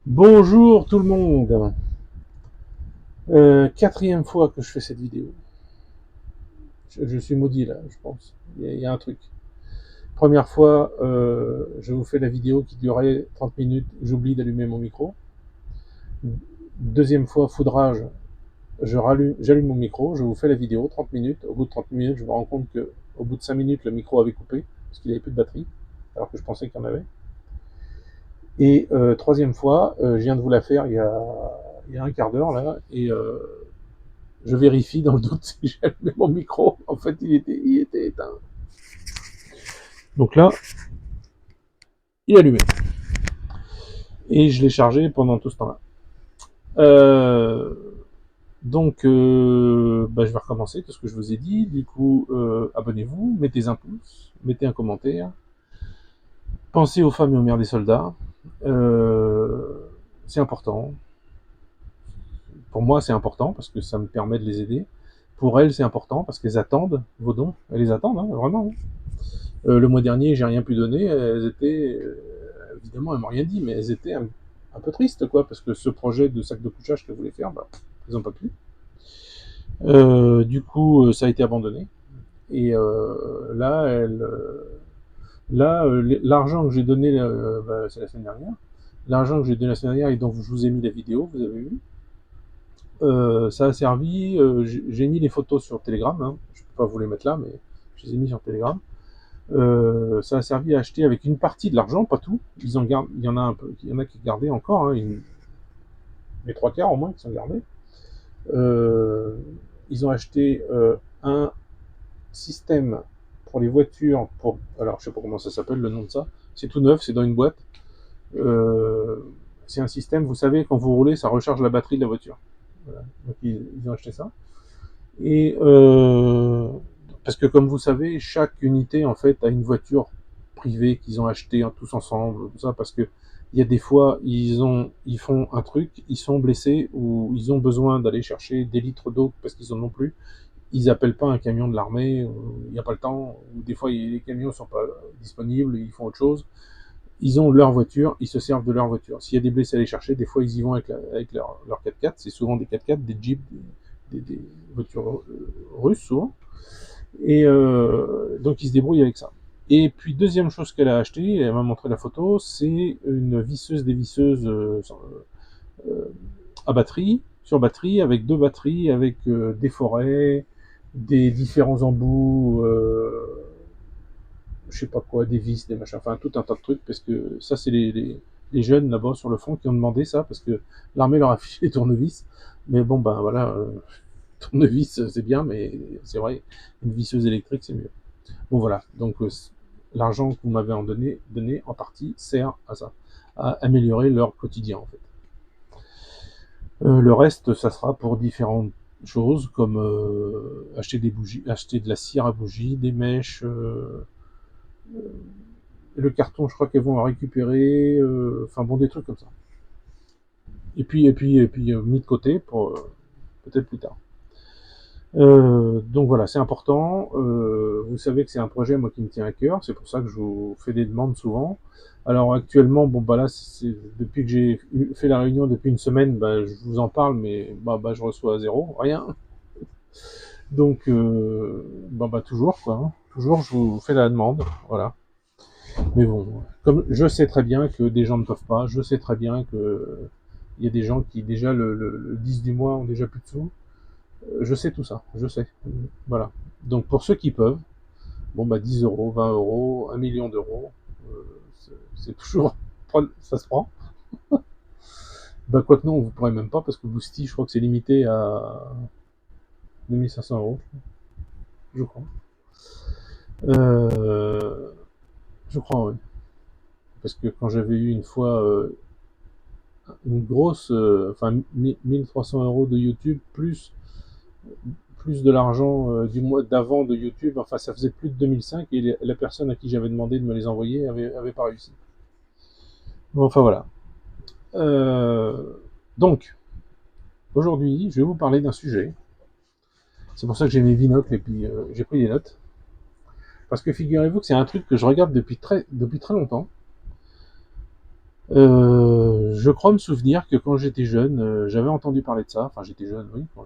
Bonjour tout le monde. Quatrième fois que je fais cette vidéo. Je suis maudit là, je pense. Il y a un truc. Première fois, je vous fais la vidéo qui durait 30 minutes. J'oublie d'allumer mon micro. Deuxième fois, foudrage. J'allume mon micro, je vous fais la vidéo 30 minutes. Au bout de 30 minutes, je me rends compte que au bout de 5 minutes, le micro avait coupé parce qu'il n'avait plus de batterie, alors que je pensais qu'il y en avait. Et troisième fois, je viens de vous la faire il y a un quart d'heure là, et je vérifie dans le doute si j'ai allumé mon micro. En fait, il était éteint. Donc là, il est allumé. Et je l'ai chargé pendant tout ce temps-là. Euh, je vais recommencer tout ce que je vous ai dit. Du coup, abonnez-vous, mettez un pouce, mettez un commentaire. Pensez aux femmes et aux mères des soldats. C'est important. Pour moi, c'est important parce que ça me permet de les aider. Pour elles, c'est important parce qu'elles attendent vos dons. Elles les attendent, hein, vraiment. Le mois dernier, j'ai rien pu donner. Elles étaient, évidemment, elles m'ont rien dit, mais elles étaient un peu tristes, quoi, parce que ce projet de sac de couchage qu'elles voulaient faire, bah, ils n'ont pas pu. Du coup, ça a été abandonné. Et l'argent que j'ai donné, c'est la semaine dernière. L'argent que j'ai donné la semaine dernière et dont je vous ai mis la vidéo, vous avez vu, ça a servi. J'ai mis les photos sur Telegram. Hein. Je ne peux pas vous les mettre là, mais je les ai mis sur Telegram. Ça a servi à acheter avec une partie de l'argent, pas tout. Ils en gardent, il y en a un peu, il y en a qui gardaient encore, hein, les trois quarts au moins qui sont gardés. Euh, Ils ont acheté un système pour les voitures, alors je sais pas comment ça s'appelle le nom de ça. C'est tout neuf, c'est dans une boîte. Euh, c'est un système, vous savez, quand vous roulez, ça recharge la batterie de la voiture. Voilà. Donc ils ont acheté ça. Et parce que comme vous savez, chaque unité en fait a une voiture privée qu'ils ont achetée tous ensemble, tout ça, parce que il y a des fois ils font un truc, ils sont blessés ou ils ont besoin d'aller chercher des litres d'eau parce qu'ils en ont plus. Ils appellent pas un camion de l'armée, il n'y a pas le temps, ou des fois les camions sont pas disponibles, ils font autre chose. Ils ont leur voiture, ils se servent de leur voiture. S'il y a des blessés à aller chercher, des fois ils y vont avec leur 4x4, c'est souvent des 4x4, des Jeeps, des voitures russes souvent. Et donc ils se débrouillent avec ça. Et puis deuxième chose qu'elle a acheté, elle m'a montré la photo, c'est une visseuse dévisseuse à batterie, sur batterie, avec deux batteries, avec des forêts, des différents embouts, je sais pas quoi, des vis, des machins, enfin tout un tas de trucs, parce que ça c'est les jeunes là-bas sur le front qui ont demandé ça, parce que l'armée leur a fiché les tournevis. Mais bon ben voilà, tournevis c'est bien, mais c'est vrai, une visseuse électrique c'est mieux. Bon voilà, donc l'argent que vous m'avez donné en partie sert à ça, à améliorer leur quotidien en fait. Le reste, ça sera pour différentes choses comme acheter des bougies, acheter de la cire à bougies, des mèches, le carton, je crois qu'elles vont récupérer, enfin bon, des trucs comme ça. Et puis mis de côté pour peut-être plus tard. Donc voilà, c'est important. Vous savez que c'est un projet moi qui me tient à cœur, c'est pour ça que je vous fais des demandes souvent. Alors actuellement, bon bah là, depuis que j'ai fait la réunion depuis une semaine, bah, je vous en parle, mais bah, je reçois zéro, rien. Donc bah toujours quoi, hein. Toujours je vous fais la demande, voilà. Mais bon, comme je sais très bien que des gens ne peuvent pas, je sais très bien que il y a des gens qui déjà le 10 du mois ont déjà plus de sous. Je sais tout ça, je sais. Voilà. Donc pour ceux qui peuvent, bon bah 10 euros, 20 euros, 1 million d'euros, c'est toujours, ça se prend. Bah quoique non, vous pourrez même pas parce que Boosty, je crois que c'est limité à 2 500 euros, je crois. Euh, je crois, oui. Parce que quand j'avais eu une fois une grosse, enfin 1300 € de YouTube plus de l'argent du mois d'avant de YouTube, enfin ça faisait plus de 2005 et la personne à qui j'avais demandé de me les envoyer avait pas réussi. Bon, enfin voilà. Euh, donc, aujourd'hui, je vais vous parler d'un sujet. C'est pour ça que j'ai mes binocles et puis j'ai pris des notes. Parce que figurez-vous que c'est un truc que je regarde depuis très longtemps. je crois me souvenir que quand j'étais jeune, j'avais entendu parler de ça. Enfin, j'étais jeune, oui, dans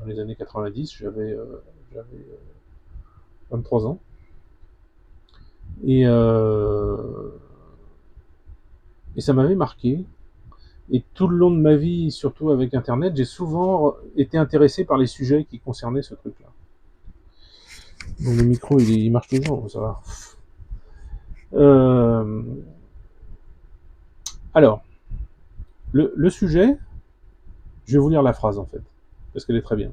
les années 90, j'avais 23 ans. Et, et ça m'avait marqué. Et tout le long de ma vie, surtout avec Internet, j'ai souvent été intéressé par les sujets qui concernaient ce truc-là. Donc le micro, il marche toujours, ça va. Euh, alors, le sujet, je vais vous lire la phrase en fait, parce qu'elle est très bien.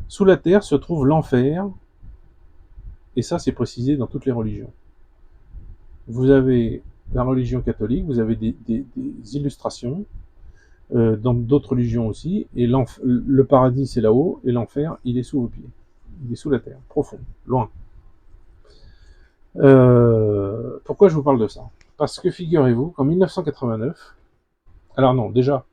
Sous la terre se trouve l'enfer, et ça c'est précisé dans toutes les religions. Vous avez la religion catholique, vous avez des illustrations, dans d'autres religions aussi, et le paradis c'est là-haut, et l'enfer il est sous vos pieds. Il est sous la terre, profond, loin. Pourquoi je vous parle de ça? Parce que figurez-vous qu'en 1989, alors non, déjà,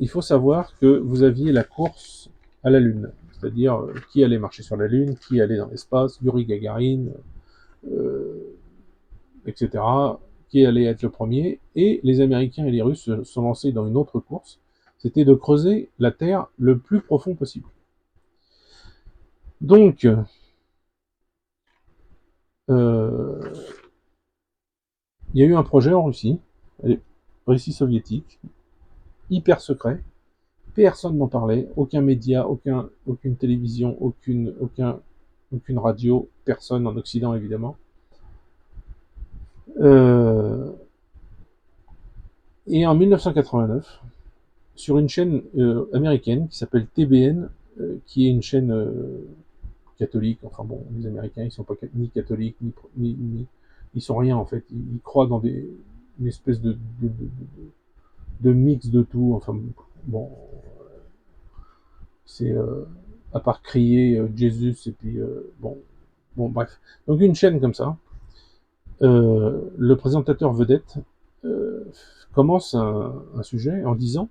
il faut savoir que vous aviez la course à la Lune, c'est-à-dire qui allait marcher sur la Lune, qui allait dans l'espace, Yuri Gagarin, etc., qui allait être le premier, et les Américains et les Russes se sont lancés dans une autre course, c'était de creuser la Terre le plus profond possible. Donc, il y a eu un projet en Russie, Russie soviétique, hyper secret, personne n'en parlait, aucun média, aucune télévision, aucune radio, personne en Occident évidemment. Et en 1989, sur une chaîne américaine qui s'appelle TBN, qui est une chaîne catholique, enfin bon, les Américains ils sont pas ni catholiques, ils sont rien en fait, ils croient dans une espèce de mix de tout, enfin bon, c'est à part crier Jésus et puis bon bref. Donc une chaîne comme ça, le présentateur vedette commence un sujet en disant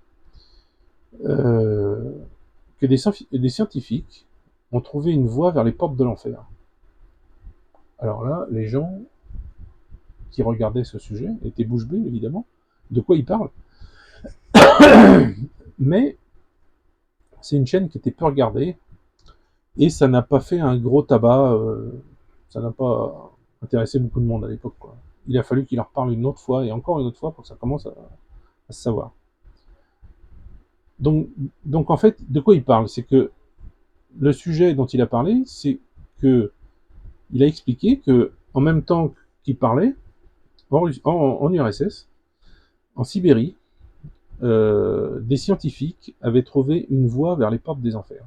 que des scientifiques ont trouvé une voie vers les portes de l'enfer. Alors là, les gens qui regardaient ce sujet étaient bouche bée, évidemment. De quoi ils parlent? Mais c'est une chaîne qui était peu regardée, et ça n'a pas fait un gros tabac, ça n'a pas intéressé beaucoup de monde à l'époque, quoi. Il a fallu qu'il leur parle une autre fois, et encore une autre fois, pour que ça commence à se savoir. Donc en fait, de quoi il parle? C'est que le sujet dont il a parlé, c'est que il a expliqué que en même temps qu'il parlait, en URSS, en Sibérie, des scientifiques avaient trouvé une voie vers les portes des enfers.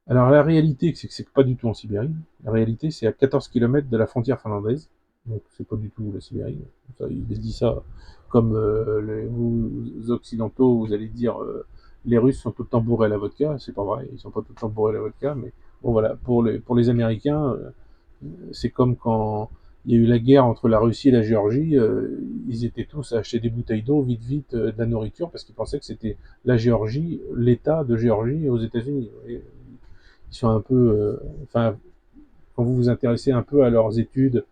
Alors la réalité, c'est que c'est pas du tout en Sibérie. La réalité, c'est à 14 km de la frontière finlandaise. Donc c'est pas du tout la Sibérie. Ça, il dit ça comme vous occidentaux, vous allez dire les Russes sont tout le temps bourrés à la vodka. C'est pas vrai, ils sont pas tout le temps bourrés à la vodka, mais bon voilà, pour les Américains, c'est comme quand il y a eu la guerre entre la Russie et la Géorgie, ils étaient tous à acheter des bouteilles d'eau vite, de la nourriture, parce qu'ils pensaient que c'était la Géorgie, l'État de Géorgie aux États-Unis. Ils sont un peu, enfin, quand vous vous intéressez un peu à leurs études,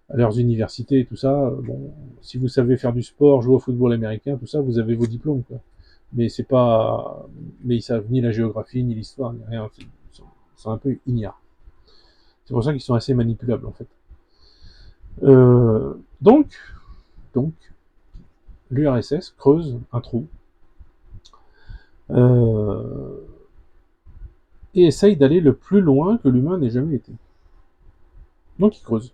à leurs universités et tout ça, bon, si vous savez faire du sport, jouer au football américain, tout ça, vous avez vos diplômes, quoi. Mais c'est pas, mais ils savent ni la géographie, ni l'histoire, ni rien. Ils sont un peu ignares. C'est pour ça qu'ils sont assez manipulables, en fait. Donc, l'URSS creuse un trou et essaye d'aller le plus loin que l'humain n'ait jamais été. Donc ils creusent.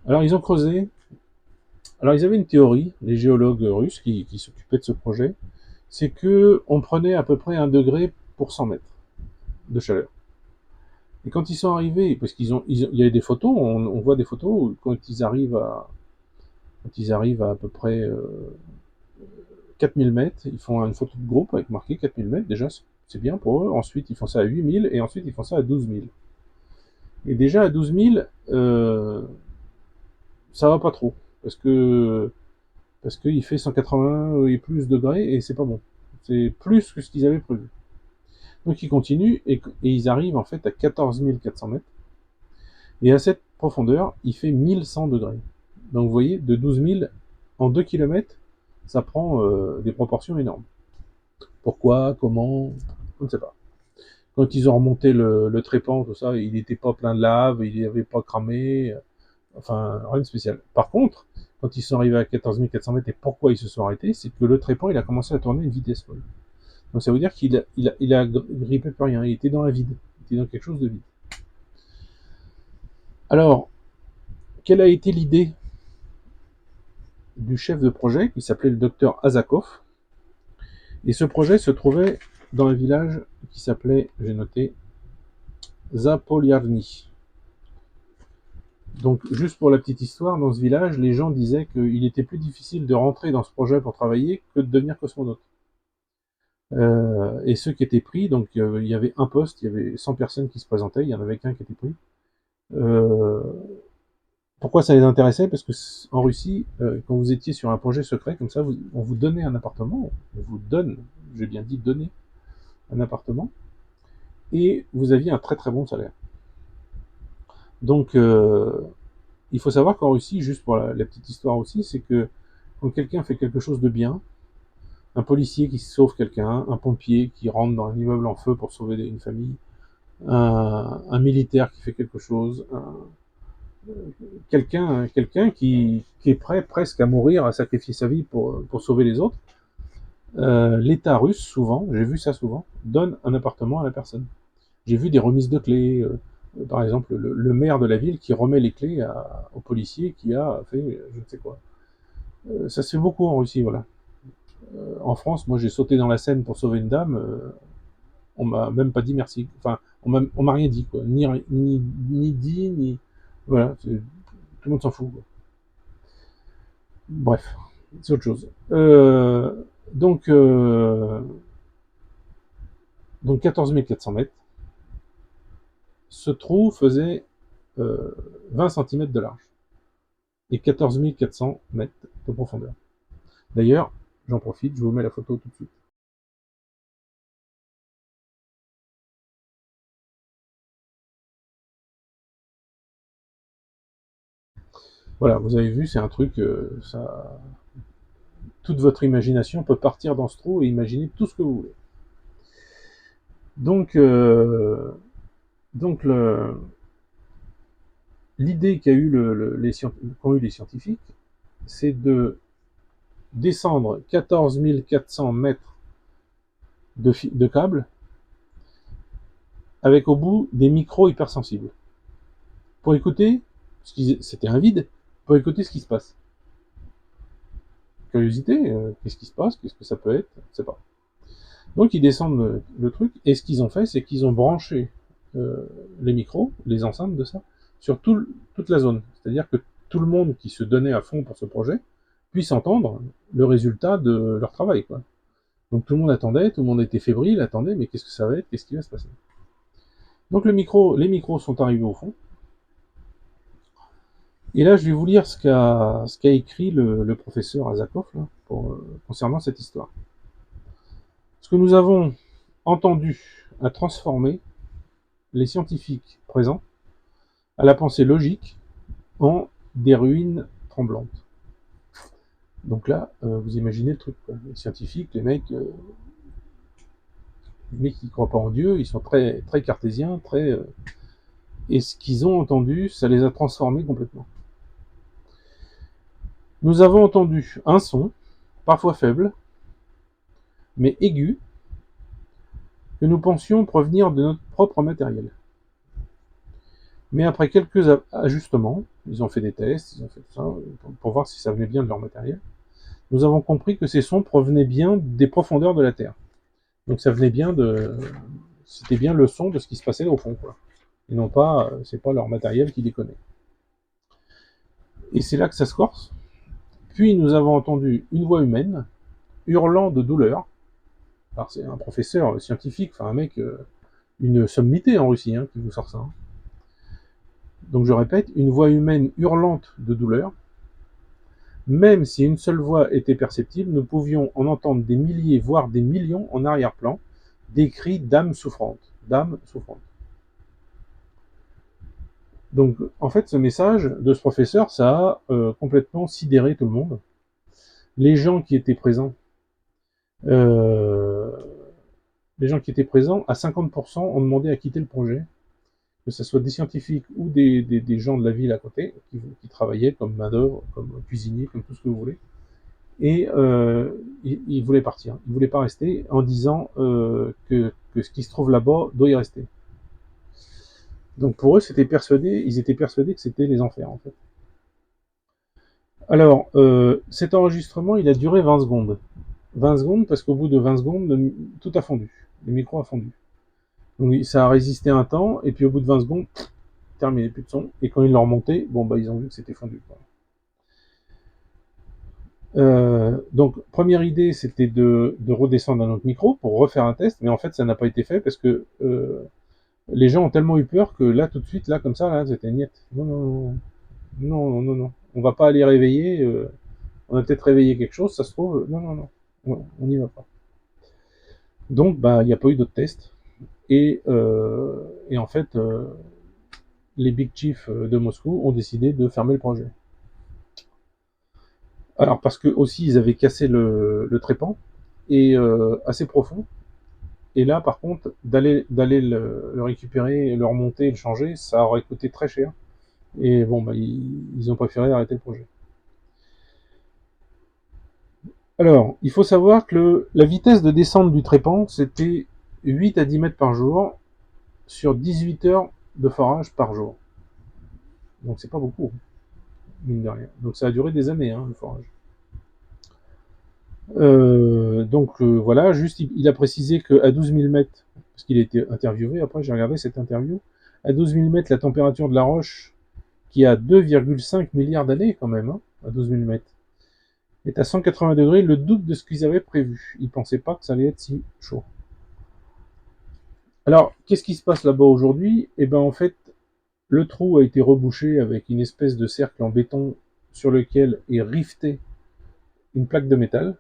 Alors ils ont creusé. Alors ils avaient une théorie, les géologues russes qui s'occupaient de ce projet, c'est que on prenait à peu près 1 degré pour 100 mètres de chaleur. Et quand ils sont arrivés, parce il y a des photos, on voit des photos où quand ils arrivent à peu près 4000 mètres, ils font une photo de groupe avec marqué 4000 mètres, déjà c'est bien pour eux. Ensuite ils font ça à 8000 et ensuite ils font ça à 12 000. Et déjà à 12 000, ça va pas trop, parce qu'il fait 180 et plus degrés et c'est pas bon. C'est plus que ce qu'ils avaient prévu. Donc ils continuent et ils arrivent en fait à 14 400 mètres. Et à cette profondeur, il fait 1100 degrés. Donc vous voyez, de 12 000 en 2 km, ça prend des proportions énormes. Pourquoi, comment, on ne sait pas. Quand ils ont remonté le trépan, tout ça, il n'était pas plein de lave, il n'avait pas cramé, enfin, rien de spécial. Par contre, quand ils sont arrivés à 14 400 mètres, et pourquoi ils se sont arrêtés, c'est que le trépan, il a commencé à tourner à une vitesse folle. Donc ça veut dire qu'il a grippé plus rien, il était dans un vide, il était dans quelque chose de vide. Alors, quelle a été l'idée du chef de projet, qui s'appelait le docteur Azakov? Et ce projet se trouvait dans un village qui s'appelait, j'ai noté, Zapolyarny. Donc, juste pour la petite histoire, dans ce village, les gens disaient qu'il était plus difficile de rentrer dans ce projet pour travailler que de devenir cosmonaute. Et ceux qui étaient pris, donc il y avait un poste, il y avait 100 personnes qui se présentaient, il y en avait qu'un qui était pris. Pourquoi ça les intéressait? Parce que en Russie, quand vous étiez sur un projet secret comme ça, on vous donnait un appartement, on vous donne, j'ai bien dit donner, un appartement, et vous aviez un très très bon salaire. Donc, il faut savoir qu'en Russie, juste pour la petite histoire aussi, c'est que quand quelqu'un fait quelque chose de bien, un policier qui sauve quelqu'un, un pompier qui rentre dans un immeuble en feu pour sauver une famille, un militaire qui fait quelque chose, quelqu'un qui est prêt presque à mourir, à sacrifier sa vie pour sauver les autres, l'État russe, souvent, j'ai vu ça souvent, donne un appartement à la personne. J'ai vu des remises de clés, par exemple le maire de la ville qui remet les clés au policier qui a fait je ne sais quoi. Ça se fait beaucoup en Russie, voilà. En France, moi j'ai sauté dans la Seine pour sauver une dame, on m'a même pas dit merci. Enfin, on m'a rien dit, quoi. Ni dit, ni. Voilà, tout le monde s'en fout, quoi. Bref, c'est autre chose. Donc, donc 14 400 mètres. Ce trou faisait 20 cm de large et 14 400 mètres de profondeur. D'ailleurs, j'en profite, je vous mets la photo tout de suite. Voilà, vous avez vu, c'est un truc, ça, toute votre imagination peut partir dans ce trou et imaginer tout ce que vous voulez. Donc, l'idée qu'ont eu les scientifiques, c'est de descendre 14 400 mètres de câble avec au bout des micros hypersensibles. Pour écouter, c'était un vide, pour écouter ce qui se passe. Curiosité, qu'est-ce qui se passe, qu'est-ce que ça peut être, je ne sais pas. Donc ils descendent le truc, et ce qu'ils ont fait, c'est qu'ils ont branché les micros, les enceintes de ça, sur toute la zone. C'est-à-dire que tout le monde qui se donnait à fond pour ce projet puisse entendre le résultat de leur travail, quoi. Donc tout le monde attendait, tout le monde était fébrile, attendait, mais qu'est-ce que ça va être, qu'est-ce qui va se passer? Donc les micros sont arrivés au fond, et là je vais vous lire ce qu'a écrit le professeur Azakov là, concernant cette histoire. Ce que nous avons entendu a transformé les scientifiques présents à la pensée logique en des ruines tremblantes. Donc là, vous imaginez le truc, quoi. Les scientifiques, les mecs qui ne croient pas en Dieu, ils sont très, très cartésiens, très... et ce qu'ils ont entendu, ça les a transformés complètement. Nous avons entendu un son, parfois faible, mais aigu, que nous pensions provenir de notre propre matériel. Mais après quelques ajustements, ils ont fait des tests, ils ont fait tout ça, pour voir si ça venait bien de leur matériel, nous avons compris que ces sons provenaient bien des profondeurs de la Terre. Donc ça venait bien de... C'était bien le son de ce qui se passait au fond, quoi. Et non pas, c'est pas leur matériel qui déconnait. Et c'est là que ça se corse. Puis nous avons entendu une voix humaine, hurlant de douleur. Alors c'est un professeur scientifique, enfin un mec, une sommité en Russie, hein, qui vous sort ça. Hein. Donc je répète, une voix humaine hurlante de douleur. Même si une seule voix était perceptible, nous pouvions en entendre des milliers, voire des millions en arrière-plan, des cris d'âmes souffrantes. D'âmes souffrantes. Donc, en fait, ce message de ce professeur, ça a complètement sidéré tout le monde. Les gens qui étaient présents, euh, les gens qui étaient présents, à 50%, ont demandé à quitter le projet, que ce soit des scientifiques ou des gens de la ville à côté, qui travaillaient comme main-d'œuvre, comme cuisiniers, comme tout ce que vous voulez. Et ils voulaient partir. Ils voulaient pas rester en disant que ce qui se trouve là-bas doit y rester. Donc pour eux, ils étaient persuadés que c'était les enfers, en fait. Alors, cet enregistrement, il a duré 20 secondes. 20 secondes parce qu'au bout de 20 secondes, tout a fondu. Le micro a fondu. Donc ça a résisté un temps, et puis au bout de 20 secondes, terminé, plus de son. Et quand ils l'ont remonté, bon, bah, ils ont vu que c'était fondu, quoi. Donc, première idée, c'était de redescendre à notre micro pour refaire un test, mais en fait, ça n'a pas été fait parce que les gens ont tellement eu peur que là, tout de suite, là, comme ça, là, c'était niet. Non, non, non, non, non, non, non. On va pas aller réveiller. On a peut-être réveillé quelque chose, ça se trouve. Non, non, non. On n'y va pas. Donc, bah, il n'y a pas eu d'autres tests. Et en fait, les big chiefs de Moscou ont décidé de fermer le projet. Alors, parce que aussi, ils avaient cassé le trépan, et assez profond. Et là, par contre, d'aller le récupérer, le remonter et le changer, ça aurait coûté très cher. Et bon, bah, ils ont préféré arrêter le projet. Alors, il faut savoir que la vitesse de descente du trépan, c'était 8 à 10 mètres par jour sur 18 heures de forage par jour. Donc c'est pas beaucoup, mine de rien. Donc ça a duré des années, hein, le forage. Voilà, juste il a précisé qu'à 12 000 mètres, parce qu'il a été interviewé, après j'ai regardé cette interview, à 12 000 mètres, la température de la roche, qui a 2,5 milliards d'années quand même, hein, à 12 000 mètres, est à 180 degrés, le double de ce qu'ils avaient prévu. Ils ne pensaient pas que ça allait être si chaud. Alors, qu'est-ce qui se passe là-bas aujourd'hui? Eh bien, en fait, le trou a été rebouché avec une espèce de cercle en béton sur lequel est rivetée une plaque de métal.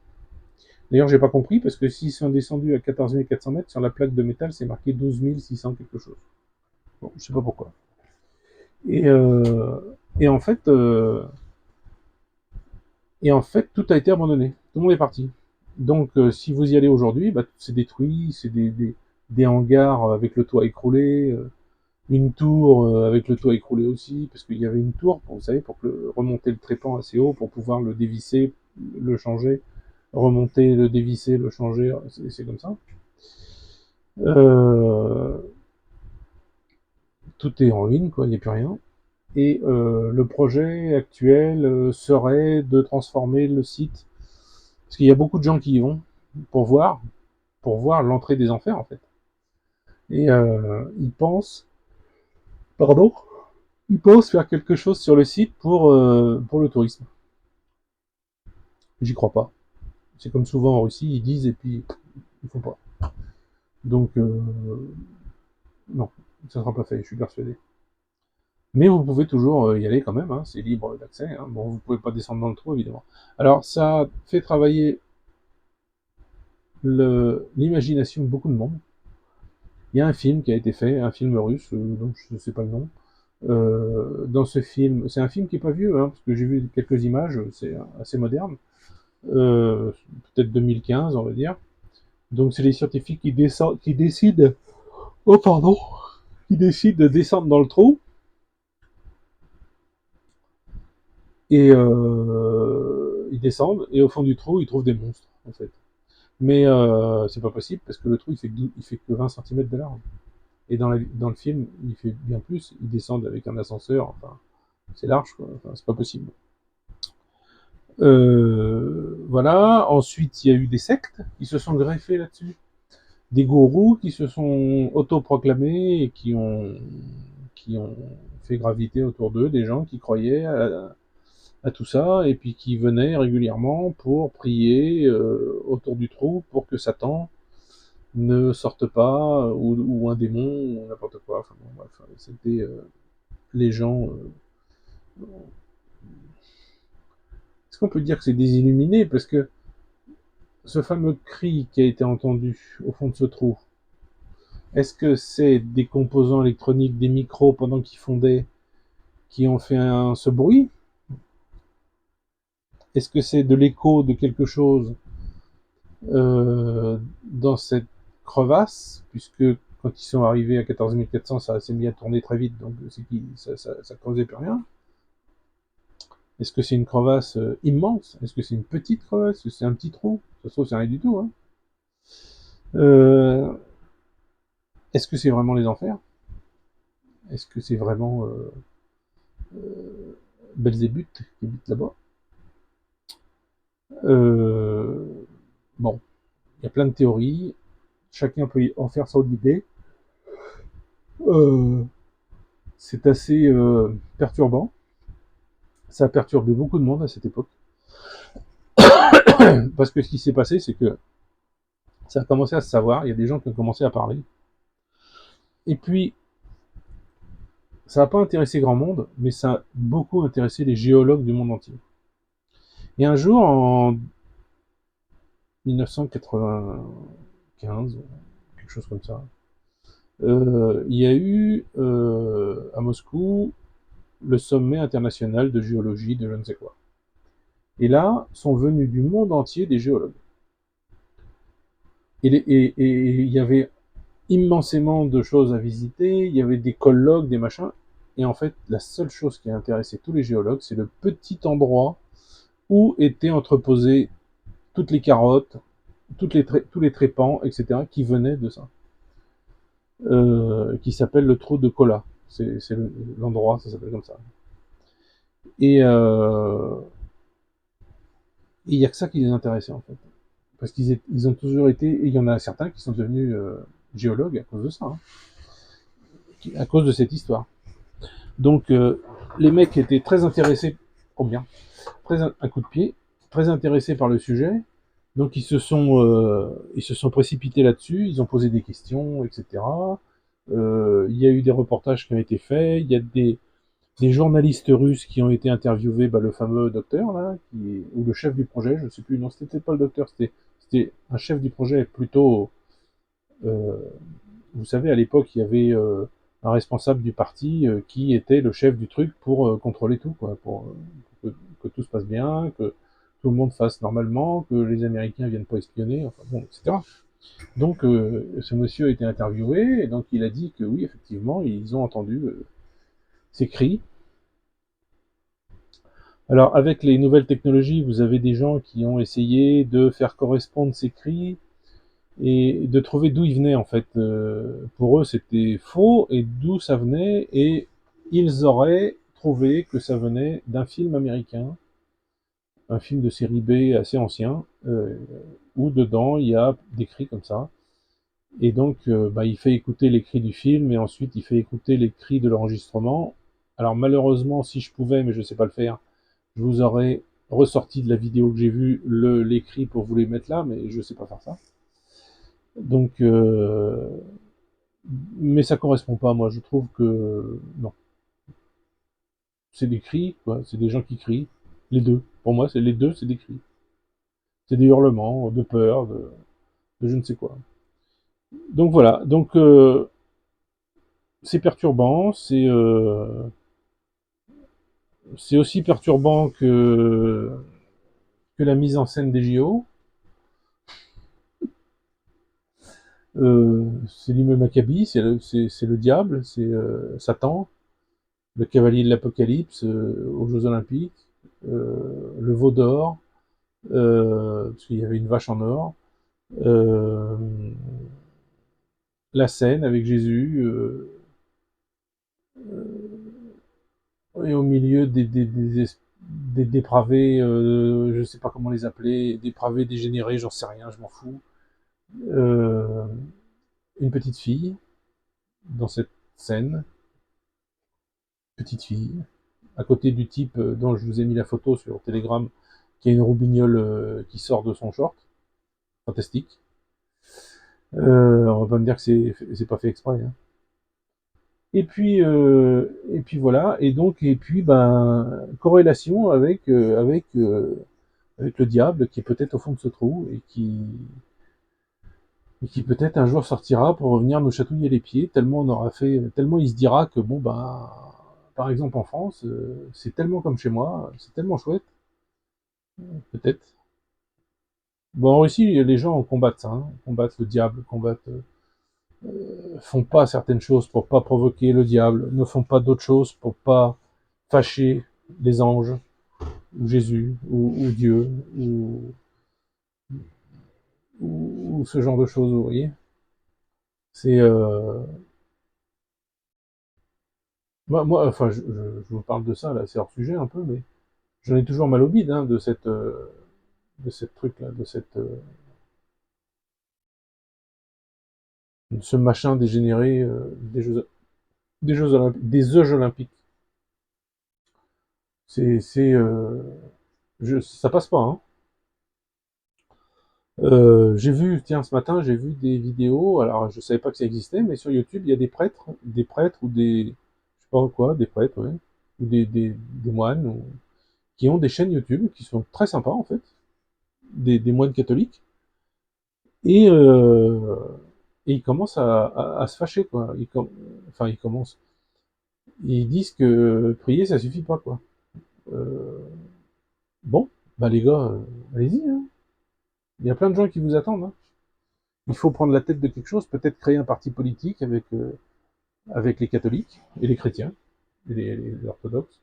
D'ailleurs, j'ai pas compris, parce que s'ils sont descendus à 14 400 mètres, sur la plaque de métal, c'est marqué 12 600 quelque chose. Bon, je sais pas pourquoi. Et, euh, et en fait, euh, et en fait, tout a été abandonné. Tout le monde est parti. Donc, si vous y allez aujourd'hui, bah, c'est détruit, c'est des hangars avec le toit écroulé, une tour avec le toit écroulé aussi, parce qu'il y avait une tour, vous savez, pour remonter le trépan assez haut, pour pouvoir le dévisser, le changer, remonter, le dévisser, le changer, c'est comme ça. Euh, Tout est en ruine, quoi, il n'y a plus rien. Et le projet actuel serait de transformer le site, parce qu'il y a beaucoup de gens qui y vont pour voir l'entrée des enfers, en fait. Et pardon, ils pensent faire quelque chose sur le site pour le tourisme. J'y crois pas. C'est comme souvent en Russie, ils disent et puis ils font pas. Donc non, ça sera pas fait, je suis persuadé. Mais vous pouvez toujours y aller quand même, hein, c'est libre d'accès. Hein. Bon, vous pouvez pas descendre dans le trou évidemment. Alors ça fait travailler l'imagination de beaucoup de monde. Il y a un film qui a été fait, un film russe, dont je ne sais pas le nom. Dans ce film, c'est un film qui est pas vieux, hein, parce que j'ai vu quelques images, c'est assez moderne, peut-être 2015, on va dire. Donc c'est les scientifiques qui décident, oh pardon, qui décident de descendre dans le trou, et ils descendent, et au fond du trou, ils trouvent des monstres, en fait. Mais c'est pas possible, parce que le trou, il fait que 20 cm de large. Et dans le film, il fait bien plus, ils descendent avec un ascenseur, enfin, c'est large, quoi. Enfin, c'est pas possible. Voilà, ensuite, il y a eu des sectes qui se sont greffés là-dessus. Des gourous qui se sont autoproclamés et qui ont fait graviter autour d'eux des gens qui croyaient à tout ça et puis qui venaient régulièrement pour prier autour du trou pour que Satan ne sorte pas ou un démon ou n'importe quoi. Enfin bon, bref, c'était les gens. Est-ce qu'on peut dire que c'est des illuminés? Parce que ce fameux cri qui a été entendu au fond de ce trou, est-ce que c'est des composants électroniques, des micros pendant qu'ils fondaient qui ont fait ce bruit? Est-ce que c'est de l'écho de quelque chose dans cette crevasse, puisque quand ils sont arrivés à 14 400, ça s'est mis à tourner très vite, donc ça causait plus rien. Est-ce que c'est une crevasse immense? Est-ce que c'est une petite crevasse? Est-ce que c'est un petit trou? Ça se trouve, c'est rien du tout. Hein. Est-ce que c'est vraiment les enfers? Est-ce que c'est vraiment Belzébuth qui habite là-bas? Bon, il y a plein de théories. Chacun peut en faire son idée. C'est assez perturbant. Ça a perturbé beaucoup de monde à cette époque. Parce que ce qui s'est passé, c'est que ça a commencé à se savoir, il y a des gens qui ont commencé à parler. Et puis, ça n'a pas intéressé grand monde, mais ça a beaucoup intéressé les géologues du monde entier. Et un jour, en 1995, quelque chose comme ça, il y a eu à Moscou le sommet international de géologie de je ne sais quoi. Et là, sont venus du monde entier des géologues. Et il y avait immensément de choses à visiter, il y avait des colloques, des machins, et en fait, la seule chose qui a intéressé tous les géologues, c'est le petit endroit où étaient entreposées toutes les carottes, tous les trépans, etc., qui venaient de ça, qui s'appelle le trou de Kola. C'est l'endroit, ça s'appelle comme ça. Et il n'y a que ça qui les intéressait, en fait. Parce qu'ils ont toujours été, et il y en a certains qui sont devenus géologues à cause de ça, hein, à cause de cette histoire. Donc, les mecs étaient très intéressés, combien un coup de pied, très intéressés par le sujet. Donc, ils se sont précipités là-dessus, ils ont posé des questions, etc. Il y a eu des reportages qui ont été faits, il y a des journalistes russes qui ont été interviewés, le fameux docteur, là, ou le chef du projet, je ne sais plus, non, c'était pas le docteur, c'était un chef du projet plutôt. Euh, vous savez, à l'époque, il y avait un responsable du parti qui était le chef du truc pour contrôler tout, quoi, pour que tout se passe bien, que tout le monde fasse normalement, que les Américains viennent pas espionner, enfin bon, etc. Donc, ce monsieur a été interviewé, et donc il a dit que oui, effectivement, ils ont entendu ces cris. Alors, avec les nouvelles technologies, vous avez des gens qui ont essayé de faire correspondre ces cris et de trouver d'où ils venaient, en fait. Pour eux, c'était faux, et d'où ça venait, et ils auraient trouvé que ça venait d'un film américain, un film de série B assez ancien, où dedans, il y a des cris comme ça. Et donc, il fait écouter les cris du film, et ensuite, il fait écouter les cris de l'enregistrement. Alors, malheureusement, si je pouvais, mais je ne sais pas le faire, je vous aurais ressorti de la vidéo que j'ai vue les cris pour vous les mettre là, mais je ne sais pas faire ça. Donc, mais ça correspond pas, moi, je trouve que non. C'est des cris, quoi, c'est des gens qui crient. Les deux. Pour moi, c'est les deux, c'est des cris. C'est des hurlements, de peur, de je ne sais quoi. Donc voilà, donc c'est perturbant, c'est aussi perturbant que la mise en scène des JO. C'est l'Imam Maccabi, c'est le diable, c'est Satan, le cavalier de l'Apocalypse aux Jeux Olympiques, le veau d'or, parce qu'il y avait une vache en or, euh, la scène avec Jésus, et au milieu des dépravés, je ne sais pas comment les appeler, dépravés, dégénérés, j'en sais rien, je m'en fous. Euh, une petite fille dans cette scène, petite fille, à côté du type dont je vous ai mis la photo sur Telegram, qui a une roubignole qui sort de son short. Fantastique. On va pas me dire que c'est pas fait exprès. Hein. Et puis voilà. Et puis corrélation avec le diable qui est peut-être au fond de ce trou et qui peut-être un jour sortira pour revenir nous chatouiller les pieds tellement on aura fait, tellement il se dira que bon par exemple en France, c'est tellement comme chez moi, c'est tellement chouette, peut-être. Bon, en Russie, les gens combattent ça, hein, combattent le diable, combattent, font pas certaines choses pour pas provoquer le diable, ne font pas d'autres choses pour pas fâcher les anges, ou Jésus, ou Dieu, ou ce genre de choses, vous voyez. C'est moi, enfin, je vous parle de ça là, c'est hors sujet un peu, mais j'en ai toujours mal au bide, hein, de cette truc là, de ce machin dégénéré des Jeux Olympiques. C'est ça passe pas, hein. J'ai vu, tiens, ce matin, j'ai vu des vidéos. Alors, je savais pas que ça existait, mais sur YouTube, il y a des prêtres ou des, je sais pas quoi, des prêtres, ouais, ou des moines, qui ont des chaînes YouTube qui sont très sympas en fait, des moines catholiques, et, euh, et ils commencent à se fâcher quoi. Enfin, ils commencent, ils disent que prier ça suffit pas quoi. Euh, bon, bah les gars, allez-y, hein. Il y a plein de gens qui vous attendent, hein. Il faut prendre la tête de quelque chose, peut-être créer un parti politique avec les catholiques et les chrétiens et les orthodoxes.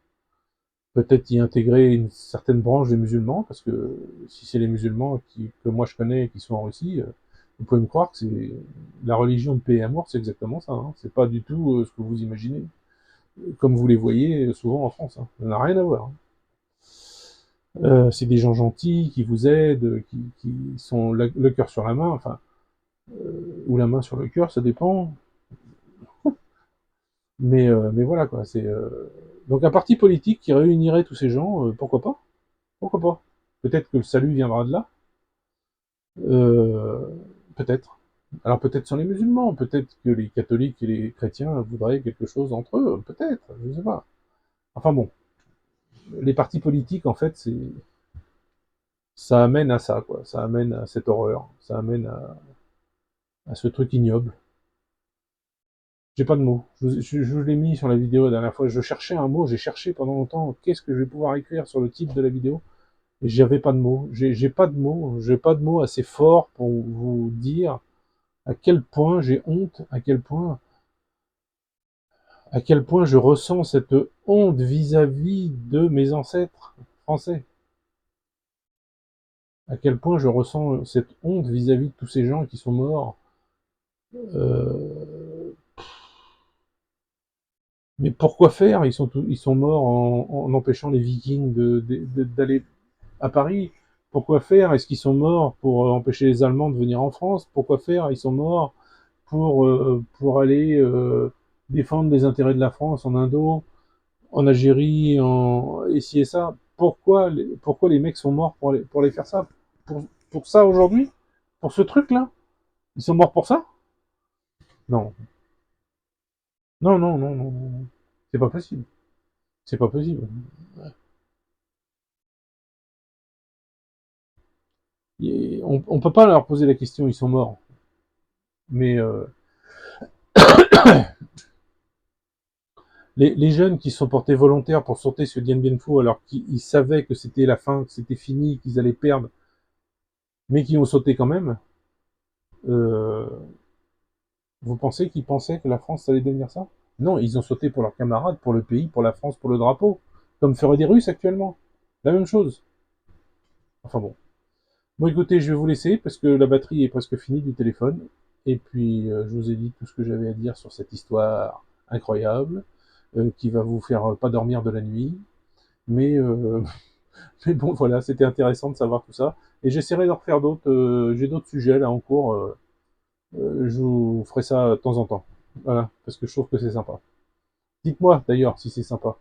Peut-être y intégrer une certaine branche des musulmans, parce que si c'est les musulmans que moi je connais qui sont en Russie, vous pouvez me croire que c'est la religion de paix et amour, c'est exactement ça, hein. C'est pas du tout ce que vous imaginez, comme vous les voyez souvent en France, hein. Ça n'a rien à voir, hein. C'est des gens gentils qui vous aident, qui sont le cœur sur la main, enfin, ou la main sur le cœur, ça dépend. Mais voilà quoi. C'est donc un parti politique qui réunirait tous ces gens, pourquoi pas? Pourquoi pas? Peut-être que le salut viendra de là. Euh, peut-être. Alors peut-être sans les musulmans, peut-être que les catholiques et les chrétiens voudraient quelque chose entre eux, peut-être, je ne sais pas. Enfin bon, les partis politiques en fait, ça amène à ça quoi, ça amène à cette horreur, ça amène à ce truc ignoble. J'ai pas de mots. Je vous l'ai mis sur la vidéo la dernière fois. Je cherchais un mot, j'ai cherché pendant longtemps. Qu'est-ce que je vais pouvoir écrire sur le titre de la vidéo? Et j'avais pas de mots. J'ai pas de mots. J'ai pas de mots assez forts pour vous dire à quel point j'ai honte, à quel point je ressens cette honte vis-à-vis de mes ancêtres français. À quel point je ressens cette honte vis-à-vis de tous ces gens qui sont morts. Euh, mais pourquoi faire? Ils sont morts en empêchant les Vikings d'aller à Paris. Pourquoi faire? Est-ce qu'ils sont morts pour empêcher les Allemands de venir en France? Pourquoi faire? Ils sont morts pour aller défendre les intérêts de la France en Indo, en Algérie, ici et ça. Pourquoi les mecs sont morts pour les faire ça? Pour ça aujourd'hui? Pour ce truc-là? Ils sont morts pour ça? Non. Non, non, non, non, non. C'est pas possible. C'est pas possible. On peut pas leur poser la question, ils sont morts. Mais les jeunes qui se sont portés volontaires pour sauter sur Dien Bien Phu alors qu'ils savaient que c'était la fin, que c'était fini, qu'ils allaient perdre, mais qui ont sauté quand même, euh, vous pensez qu'ils pensaient que la France allait devenir ça? Non, ils ont sauté pour leurs camarades, pour le pays, pour la France, pour le drapeau, comme feraient des Russes actuellement. La même chose. Enfin bon. Bon écoutez, je vais vous laisser parce que la batterie est presque finie du téléphone. Et puis je vous ai dit tout ce que j'avais à dire sur cette histoire incroyable, qui va vous faire pas dormir de la nuit. Mais, mais bon voilà, c'était intéressant de savoir tout ça. Et j'essaierai d'en refaire d'autres. J'ai d'autres sujets là en cours. Je vous ferai ça de temps en temps. Voilà, parce que je trouve que c'est sympa. Dites-moi d'ailleurs si c'est sympa.